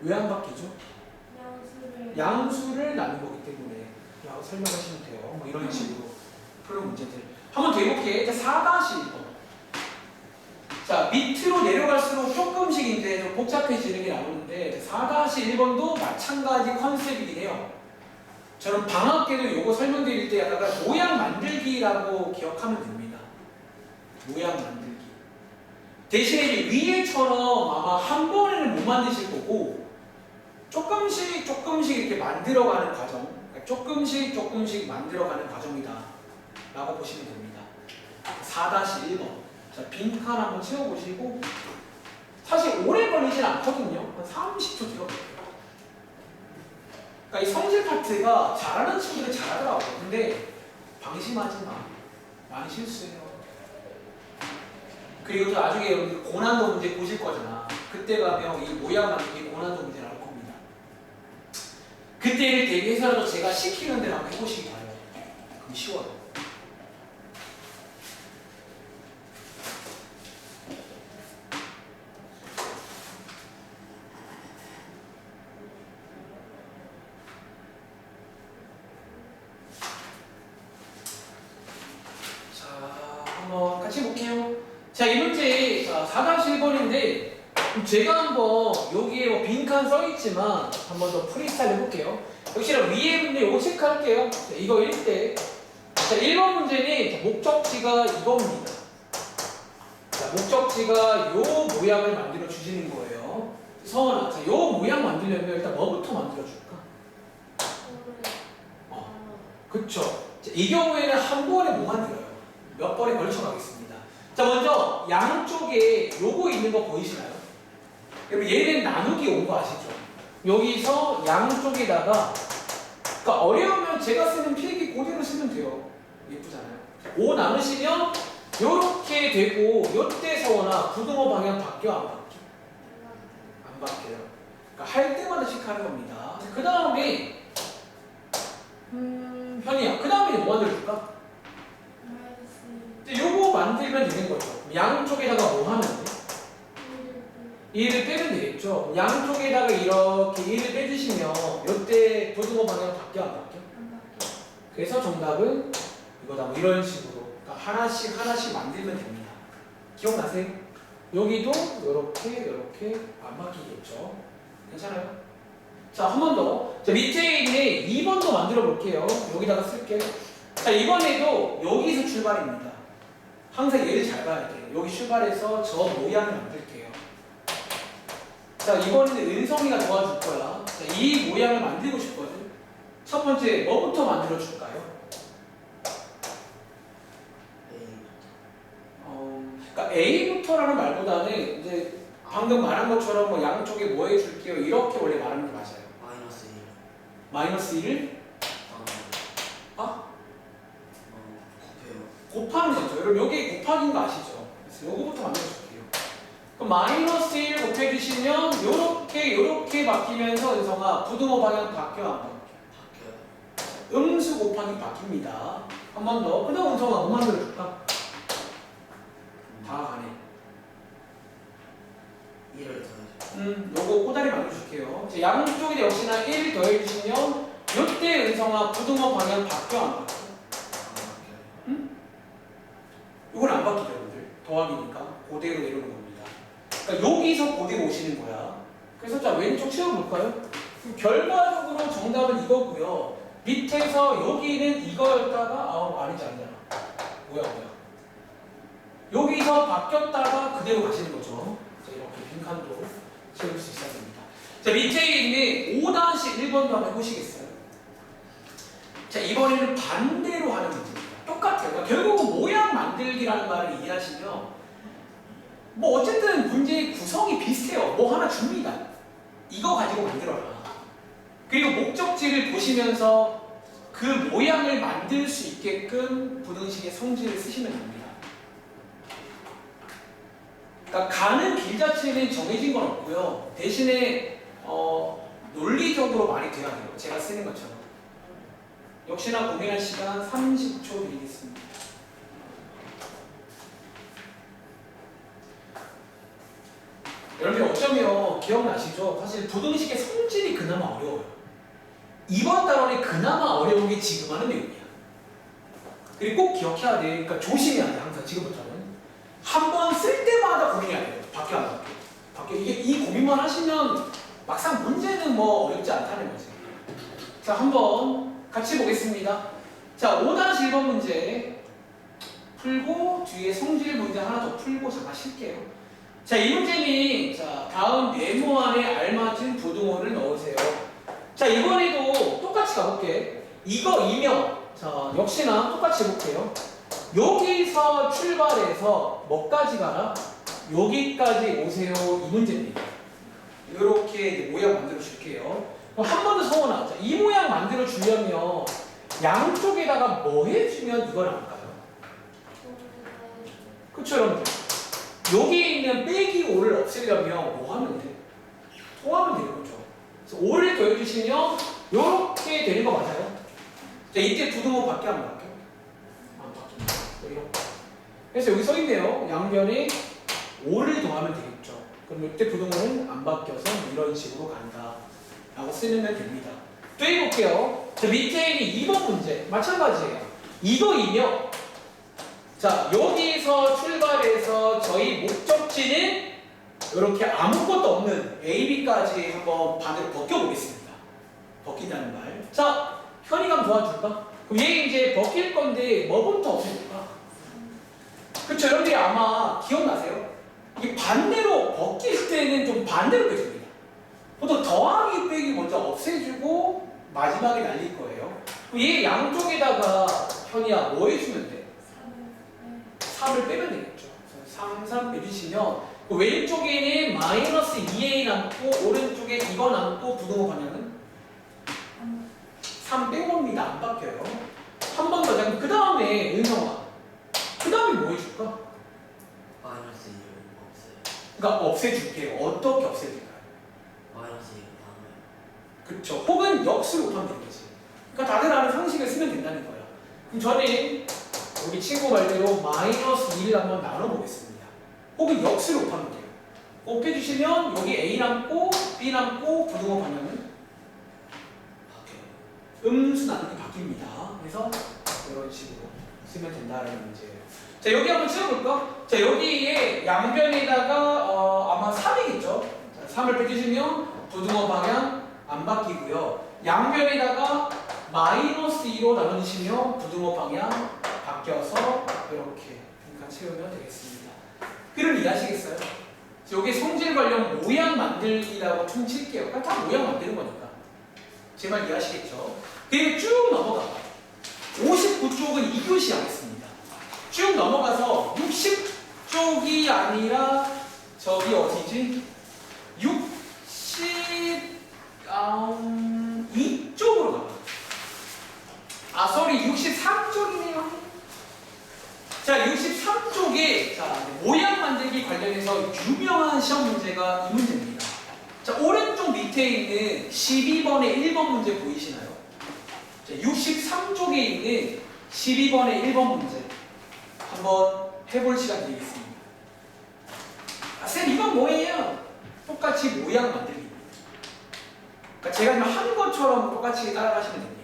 왜 안 바뀌죠? 양수를 나눈 거기 때문에 라고 설명하시면 돼요. 뭐 이런 식으로 풀는 문제들. 한번 더 해볼게. 4-1번. 자, 밑으로 내려갈수록 조금씩 이제 좀 복잡해지는 게 나오는데 4-1번도 마찬가지 컨셉이긴 해요. 저는 방학 때도 이거 설명드릴 때 약간 모양 만들기라고 기억하면 됩니다. 모양 만들기. 대신에 위에처럼 아마 한 번에는 못 만드실 거고 조금씩 이렇게 만들어가는 과정, 그러니까 조금씩 만들어가는 과정이다 라고 보시면 됩니다. 4-1번. 자, 빈칸 한번 채워보시고 사실 오래 걸리진 않거든요. 한 30초 들어볼게요. 그러니까 이 성질 파트가 잘하는 친구들은 잘하더라고요. 근데 방심하지 마. 많이 실수해요. 그리고 또 나중에 여러분들 고난도 문제 보실 거잖아. 그때 가면 이 모양 만들기 고난도 문제 나올 겁니다. 그때를 대비해서라도 제가 시키는 대로 한번 해보시기 바래요. 그럼 쉬워요. 자, 이 문제 4-1번인데 제가 한번 여기에 뭐 빈칸 써있지만 한번 더 프리스타일 해볼게요. 역시나 위에 문제 이거 체크할게요. 자, 이거 1대. 자, 1번 문제는 목적지가 이겁니다. 자, 목적지가 요 모양을 만들어 주시는 거예요. 서원아, 자, 요 모양 만들려면 일단 뭐부터 만들어 줄까? 그쵸. 자, 이 경우에는 한 번에 못 만들어요. 몇 번에 걸쳐 가겠습니다. 자, 먼저 양쪽에 요거 있는 거 보이시나요? 여러분 얘는 나누기 온 거 아시죠? 여기서 양쪽에다가 그러니까 어려우면 제가 쓰는 필기 그대로 쓰면 돼요. 예쁘잖아요. 5 나누시면 요렇게 되고 요때 서거나 부등호 방향 바뀌어 안 바뀌어? 안 바뀌어요. 그러니까 할 때마다 체크하는 겁니다. 그 다음에 현이야. 그 다음에 뭐 만들어줄까? 마이너스 이제 요거 만들면 되는 거죠. 양쪽에다가 뭐 하면 돼? 1을 1을 빼면 되겠죠. 양쪽에다가 이렇게 1을 빼주시면 이때 부등호 방향 바뀌어 안 바뀌어? 안 바뀌어. 그래서 정답은 이거다. 뭐 이런 식으로 그러니까 하나씩 하나씩 만들면 됩니다. 기억나세요? 여기도 이렇게 안 바뀌겠죠. 괜찮아요? 자, 한 번 더. 자, 밑에 있는 2번도 만들어 볼게요. 여기다가 쓸게요. 자, 이번에도 여기서 출발입니다. 항상 얘를 잘 봐야 돼요. 여기 출발해서 저 모양을 만들게요. 자, 이번에는 은성이가 도와줄 거야. 자, 이 모양을 만들고 싶거든. 첫 번째, 뭐부터 만들어 줄까요? 그러니까 A부터라는 말보다는 이제 방금 말한 것처럼 뭐 양쪽에 뭐 해줄게요. 이렇게 원래 말하는 게 맞아요. 마이너스 1. 마이너스 1을 아? 곱해요. 곱하는 거죠. 여러분 여기 곱하기인 거 아시죠? 그래서 요거부터 만들어줄게요. 그럼 마이너스 1 곱해주시면 요렇게 바뀌면서 은성아 부등호 방향 바뀌어 안 바뀌어? 바뀌어요. 음수 곱하기 바뀝니다. 한 번 더. 그 다음 은성아 뭐 만들어줄까? 다 가네. 1을 더해줘. 요거 꼬다리 만들어줄게요. 자, 양쪽에 역시나 1 더해주시면 요때 은성아 부등호 방향 바뀌어 안 바뀌어? 안 바뀌어요. 이건 안 바뀌죠, 여러분들. 더하기니까 그대로 내려오는 겁니다. 그러니까 여기서 그대로 오시는 거야. 그래서 자 왼쪽 채워볼까요? 결과적으로 정답은 이거고요. 밑에서 여기는 이거였다가 아니지 아니잖아. 뭐야. 여기서 바뀌었다가 그대로 가시는 거죠. 자, 이렇게 빈칸도 채울 수 있어야 됩니다. 자, 밑에 있는 5-1번도 한번 해보시겠어요? 자, 이번에는 반대로 하는 문제입니다. 똑같아요. 그러니까 결국은 모양 만들기라는 말을 이해하시면 뭐 어쨌든 문제의 구성이 비슷해요. 뭐 하나 줍니다. 이거 가지고 만들어라. 그리고 목적지를 보시면서 그 모양을 만들 수 있게끔 부등식의 성질을 쓰시면 됩니다. 그러니까 가는 길 자체는 정해진 건 없고요. 대신에 논리적으로 말이 돼야 돼요. 제가 쓰는 것처럼. 역시나 고민할 시간 30초 드리겠습니다. 여러분들 어쩌면 기억나시죠? 사실 부등식의 성질이 그나마 어려워요. 이번 단원에 그나마 어려운 게 지금 하는 내용이야. 그리고 꼭 기억해야 돼. 그러니까 조심해야 돼. 항상 지금부터는. 한 번 쓸 때마다 고민해야 돼요. 바뀌어 안 바뀌어. 바뀌어. 이게 이 고민만 하시면 막상 문제는 뭐 어렵지 않다는 거지. 자, 한번 같이 보겠습니다. 자, 5-1번 문제 풀고 뒤에 성질 문제 하나 더 풀고 잠깐 쉴게요. 자, 이 문제는 자, 다음 네모 안에 알맞은 부등호를 넣으세요. 자, 이번에도 똑같이 가볼게. 이거이면 자, 역시나 똑같이 해볼게요. 여기서 출발해서 뭐까지 가라? 여기까지 오세요. 이 문제입니다. 이렇게 모양 만들어 줄게요. 그럼 한 번 더 성원아. 자, 이 모양 만들어 주려면 양쪽에다가 뭐 해주면 이걸 할까요? 그쵸, 여러분들? 여기에 있는 빼기 5를 없애려면 뭐 하면 돼? 통하면 되는 거죠. 그래서 5를 더해주시면 이렇게 되는 거 맞아요? 자, 이때 부등호 밖에 안 바뀌어? 안 바뀝니다. 이렇게. 그래서 여기 써 있네요. 양변에 5를 더하면 되겠죠. 그럼 이때 부등호는 안 바뀌어서 이런 식으로 간다. 라고 쓰면 됩니다. 또 해볼게요. 자, 밑에 있는 2번 문제. 마찬가지예요. 이거이며 자, 여기서 출발해서 저희 목적지는 이렇게 아무것도 없는 A, B까지 한번 반대로 벗겨보겠습니다. 벗긴다는 말. 자, 현이가 도와줄까? 그럼 얘 이제 벗길 건데 뭐부터 없애줄까? 그쵸, 여러분들이 아마 기억나세요? 이게 반대로 벗길 때는 좀 반대로 빼줍니다. 보통 더하기 빼기 먼저 없애주고 마지막에 날릴 거예요. 그럼 얘 양쪽에다가 현이야 뭐 해주면 돼? 3을 빼면 되겠죠. 3 빼주시면 그 왼쪽에는 마이너스 2a 남고 오른쪽에 이거 남고 부등호 방향은 3 빼고입니다. 안 바뀌어요. 한 번 더. 그 다음에 은성아. 그 다음에 뭐 해줄까? 마이너스 2를 없애요. 그러니까 없애줄게요. 어떻게 없애줄까요? 마이너스 2를 나눠요. 그쵸. 혹은 역수로 하면 되는 거지. 그러니까 다들 아는 상식을 쓰면 된다는 거야. 그럼 저는 우리 친구 말대로 마이너스 1을 한번 나눠보겠습니다. 혹은 역수를 곱하면 돼요. 곱해주시면 여기 A 남고 B 남고 부등호 방향은 음수 나누기 바뀝니다. 그래서 이런 식으로 쓰면 된다는 문제예요. 자, 여기 한번 채워볼까? 자, 여기에 양변에다가 아마 3이겠죠? 자, 3을 빼주시면 부등호 방향 안 바뀌고요. 양변에다가 마이너스 2로 나눠주시면 부등호 방향 바뀌어서 이렇게 그러니까 채우면 되겠습니다. 그럼 이해하시겠어요? 여기 성질 관련 모양 만들기라고 총 칠게요. 그러니까 다 모양 만드는 거니까. 제 말 이해하시겠죠? 그리고 쭉 넘어가. 59쪽은 2교시 하겠습니다. 쭉 넘어가서 60쪽이 아니라 저기 어디지? 62쪽으로 가요. 아, sorry, 63쪽이네요. 자, 63쪽에 자, 모양 만들기 관련해서 유명한 시험 문제가 이 문제입니다. 자, 오른쪽 밑에 있는 12번의 1번 문제 보이시나요? 자, 63쪽에 있는 12번의 1번 문제 한번 해볼 시간 드리겠습니다. 아, 쌤 이건 뭐예요? 똑같이 모양 만들기입니다. 그러니까 제가 지금 한 것처럼 똑같이 따라가시면 됩니다.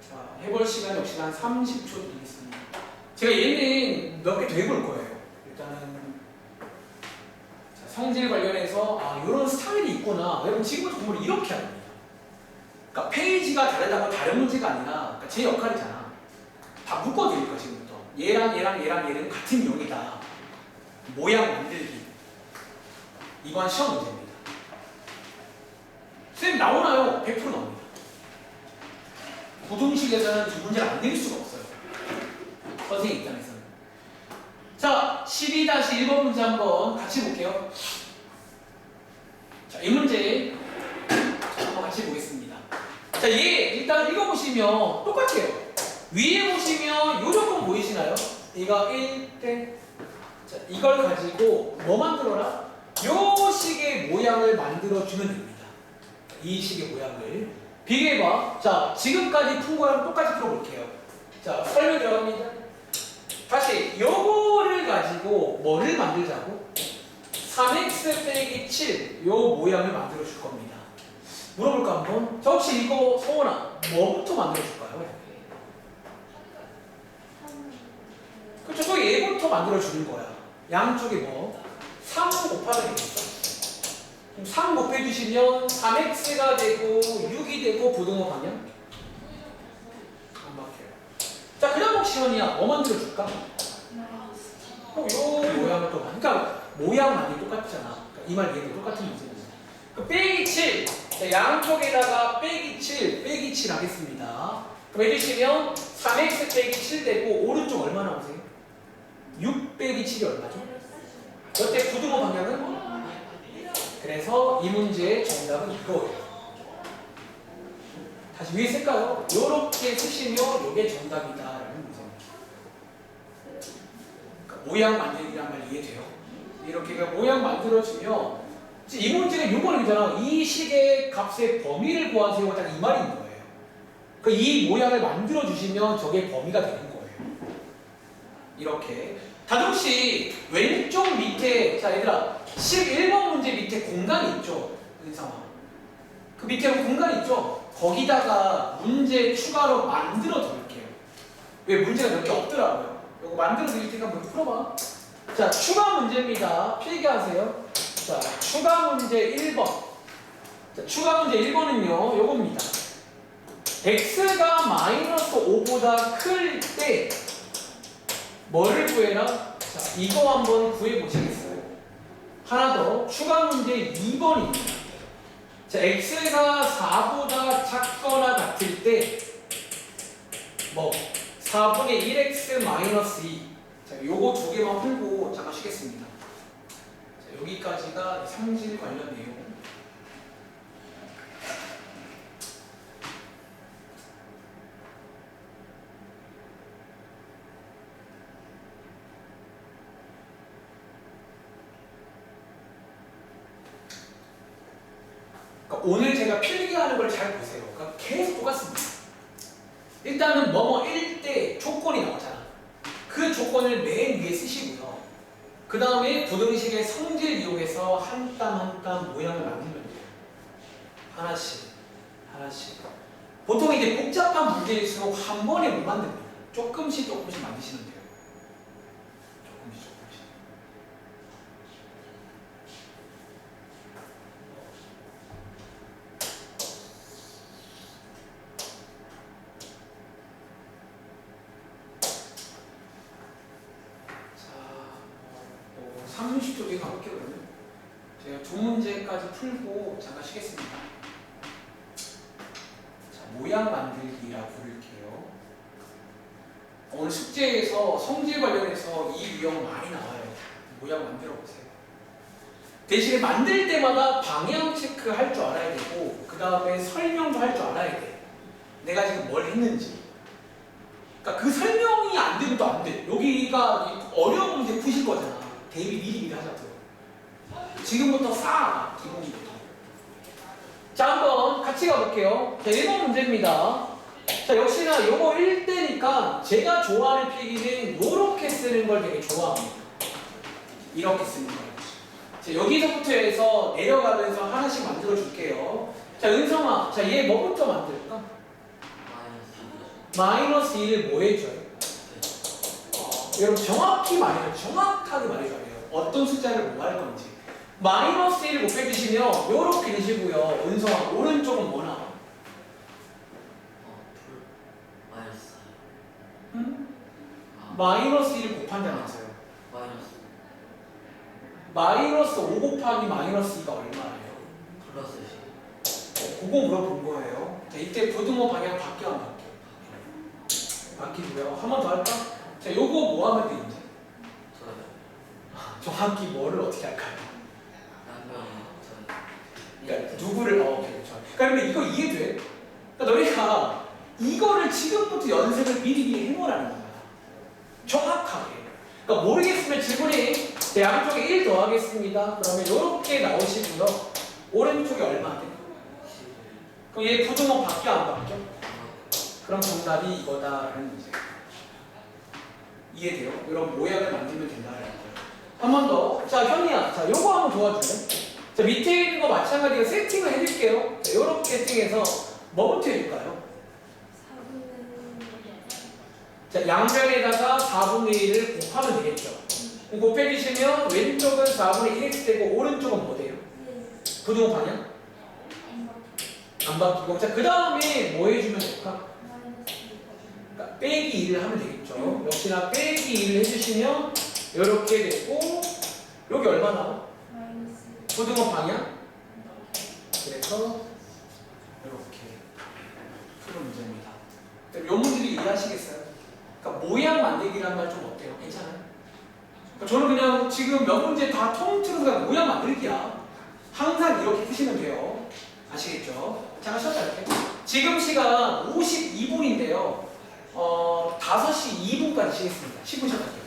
자, 해볼 시간 역시 한 30초 드리겠습니다. 제가 얘는 몇 개 더 해볼 거예요. 일단은 자, 성질 관련해서 이런 스타일이 있구나. 여러분 지금부터 공부를 이렇게 합니다. 그러니까 페이지가 다르다고 다른 문제가 아니라 그러니까 제 역할이잖아. 다 묶어드릴 거야 지금부터. 얘랑 얘는 같은 용이다. 모양 만들기. 이번 시험 문제입니다. 쌤 나오나요? 100% 나옵니다. 부등식에서는 이 문제를 안 내릴 수가 없어요. 선생님 입장에서는. 자, 12-1번 문제 한번 같이 볼게요. 자, 이 문제 한번 같이 보겠습니다. 자, 얘 일단 읽어보시면 똑같아요. 위에 보시면 요 조건 보이시나요? 이거 1대. 자, 이걸 가지고 뭐 만들어라? 요 식의 모양을 만들어주면 됩니다. 이 식의 모양을. 비교해봐. 자, 지금까지 푼 거랑 똑같이 풀어볼게요. 자, 설명 들어갑니다. 다시 요거를 가지고 뭐를 만들자고? 3x 빼기 7 요 모양을 만들어 줄 겁니다. 물어볼까 한번? 자, 혹시 이거 소원아 뭐부터 만들어 줄까요? 그쵸, 저 얘부터 만들어 주는 거야. 양쪽에 뭐? 3 곱하면 되겠죠? 3 곱해주시면 3x가 되고 6이 되고 부등호 방향? 안 바뀌어요. 자, 그 다음 혹시 현이야 뭐 만들어줄까? 요 모양을 또 그러니까 모양 많이 똑같잖아. 그러니까 이 말 얘도 똑같은 문제입니다. 그 빼기 7 자, 양쪽에다가 빼기 7 빼기 7 하겠습니다. 그럼 해주시면 3x 빼기 7 되고 오른쪽 얼마 나오세요? 6 빼기 7이 얼마죠? 여태 부등호 방향은? 그래서 이 문제의 정답은 이거예요. 다시 위에 쓸까요? 이렇게 쓰시면 이게 정답이다라는 문제입니다. 그러니까 모양 만들기란 말 이해돼요? 이렇게 모양 만들어주면 이 문제가 요거잖아. 이 식의 값의 범위를 구하세요. 딱 이 말인 거예요. 그러니까 이 모양을 만들어주시면 저게 범위가 되는 거예요. 이렇게. 다들 혹시 왼쪽 밑에 자 얘들아 11번 문제 밑에 공간이 있죠? 은상아 그 밑에 공간이 있죠? 거기다가 문제 추가로 만들어 드릴게요. 왜 문제가 몇 개 없더라고요. 이거 만들어 드릴 테니까 한번 풀어봐. 자, 추가 문제입니다. 필기하세요. 자, 추가 문제 1번. 자, 추가 문제 1번은요 요겁니다. x가 마이너스 5보다 클 때 뭐를 구해라? 자, 이거 한번 구해보시겠어요? 하나 더, 추가 문제 2번입니다. 자, x가 4보다 작거나 같을 때, 뭐, 4분의 1x 마이너스 2. 자, 요거 두 개만 풀고 잠깐 쉬겠습니다. 자, 여기까지가 상질 관련 내용. 그러니까 오늘 제가 필기하는 걸 잘 보세요. 그러니까 계속 똑같습니다. 일단은 뭐뭐일 때 조건이 나오잖아. 그 조건을 맨 위에 쓰시고요. 그 다음에 부등식의 성질 이용해서 한 땀 한 땀 모양을 만들면 돼요. 하나씩 하나씩. 보통 이제 복잡한 문제일수록 한 번에 못 만듭니다. 조금씩 만드시면 돼요. 조금씩. 자, 30초 뒤에 가볼게요. 그러면 제가 두 문제까지 풀고 잠깐 쉬겠습니다. 자, 모양 만들기라고 부를게요. 오늘 숙제에서 성질 관련해서 이 유형 많이 나와요. 모양 만들어 보세요. 대신에 만들 때마다 방향 체크 할 줄 알아야 되고, 그 다음에 설명도 할 줄 알아야 돼. 내가 지금 뭘 했는지. 그러니까 그 설명이 안 되면 또 안 돼. 여기가 어려운 문제 푸실 거잖아. 대비 미리 하자고요. 지금부터 쌓아, 기본부터. 자, 한번 같이 가볼게요. 자, 1번 문제입니다. 자, 역시나 요거 1대니까 제가 좋아하는 필기는 요렇게 쓰는 걸 되게 좋아합니다. 이렇게 쓰는 거예요. 자, 여기서부터 해서 내려가면서 하나씩 만들어 줄게요. 자, 은성아, 자, 얘 뭐부터 만들까? 마이너스 1을 뭐 해줘요? 여러분 정확히 말해줘요. 정확하게 말해줘야 돼요. 어떤 숫자를 뭐 할 건지. 마이너스 1을 곱해주시면 요렇게 되시고요. 은성아, 오른쪽은 뭐 나와? 마이너스 1을 곱한다면서요. 마이너스 5 곱하기 마이너스 2가 얼마예요? 플러스 그거 물어본 거예요. 자, 이때 부등호 방향 바뀌어 안 바뀌어? 바뀌고요. 한 번 더 할까? 자, 요거 뭐 하면 돼 이제? 정확히 뭐를 어떻게 할까요? 그러니까 누구를 오케이, 그렇죠. 그러니까 이거 이해돼? 그러니까 너희가 이거를 지금부터 연습을 미리 해보라는 거야. 정확하게. 그러니까 모르겠으면 질문이 양쪽에 1 더하겠습니다. 그러면 이렇게 나오시고요. 오른쪽에 얼마 돼? 그럼 얘 부등호 바뀌어 안 바뀌어? 그럼 정답이 이거다라는 문제. 이해돼요? 이런 모양을 만들면 된다는 거예요. 한 번 더. 자, 현이야. 자, 요거 한번 도와줄래? 자, 밑에 있는 거 마찬가지로 세팅을 해줄게요. 자, 요렇게 세팅해서 뭐부터 해줄까요? 자, 양변에다가 4분의 1을 곱하면 되겠죠. 곱해주시면 왼쪽은 4분의 1x 되고 오른쪽은 뭐 돼요? 부등호 방향? 안 바뀌고. 자, 그 다음에 뭐 해주면 될까? 그러니까 빼기 2를 하면 되겠죠. 역시나 빼기 2를 해주시면 이렇게 되고 여기 얼마 나와? 부등호 방향? 그래서 이렇게 푸는 문제입니다. 이 문제를 이해하시겠어요? 그러니까 모양 만들기란 말 좀 어때요? 괜찮아요? 그러니까 저는 그냥 지금 몇 문제 다 통틀어서 그냥 모양 만들기야. 항상 이렇게 푸시면 돼요. 아시겠죠? 잠깐 쉬었다 할게요. 지금 시간 52분인데요. 5시 2분까지 쉬겠습니다. 10분 쉬었다 할게요.